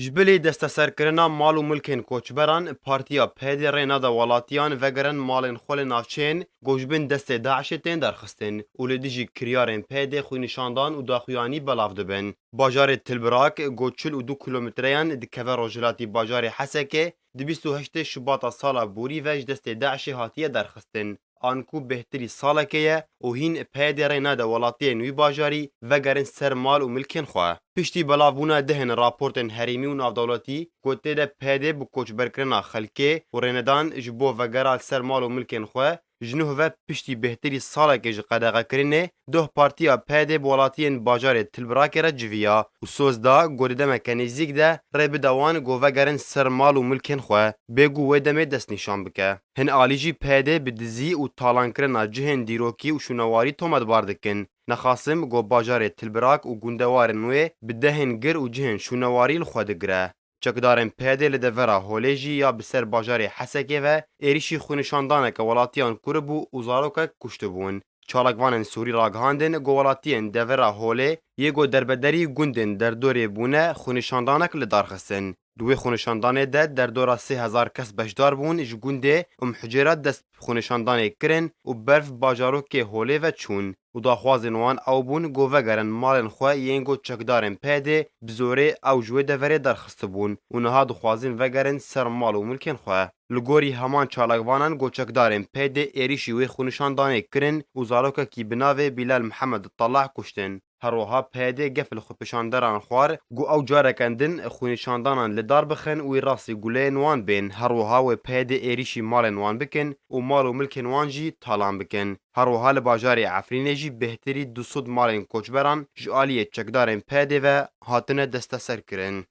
جبلی دستسرکرنا مال و ملکین کوچبران پارتیا پهدی رینا دا ولاتیان وگرن مالین خول نافچین گوشبین دست داعشتین درخستین ولدیجی کریارین پهدی خوی نشاندان و داخویانی بلاف دبن باجار تلبراک گوچل و 2 کیلومتریان دکوه روجلاتی باجار حسکه دی 28 شباط سالا بوری وج دست داعش هاتیه درخستین آنکو بهتری ساله که و هین پهدی رینا دا ولاتین وی باجاری وگرن سر مال و ملکین خواه پشتی بلاوونا دهن راپورتن هریمی و نافدولتی گوته ده پهده بو کوچبرکرنا خلکه و ریندان جبو وگرال سر مال و ملکین خواه جنوه و پشتی بهتری ساله که جقدقه کرنه ده پارتیا پهده بولاتین باجار تلبراک را جویا و سوزدا گوده ده مکانیزیک ده ری بدوان گو وگرن سر مال و ملکین خواه بگو ویدمه دست نشان بکه هن آلیجی پهده بدزی و تالان کرنا جهن دیروکی و شنواری تومد باردکن نخاسم گو باجار تلبراک و گوندوارن وی بدهن گر و جهن شونواری الخواد گره چکدارن پیده لدورا هولیجی یا بسر باجار حسکه و ایریشی خونشاندانه که ولاتیان کربو و زاروکه کشته بون چالکوانن سوری راگهاندن گو ولاتیان دورا هولی یه گو دربدری گوندن در دوری بونه خونشاندانه که لدارخستن دوی خونشاندانه ده در دورا 3000 کس بشدار بون اش گونده حجرات دست خونشاندانه کرن و برف باجارو که هولی و چون و داخوازن وان او بون گو وگرن مالن خواه ینگو چکدارن پیده بزوره او جوه دوره درخست بون و نها دخوازن وگرن سر مال و ملکن خواه لگوری همان چالکوانان گو چکدارن پیده ایریشی وی خونشاندانه کرن و زاروکا کی بناوه بلال محمد الطلاع کشتن هروها پیده گفل خوپشاندران خوار گو او جارکندن خونشاندانان لدار بخن و راسی گوله نوان بین هروها و پیده ایریشی مال نوان بکن و مال و ملک نوان جی تالان بکن هروها لباجار عفرینه جی بهتری 200 مالین کوچبران جالیه چکدارن پیده و هاتنه دسته سر کرن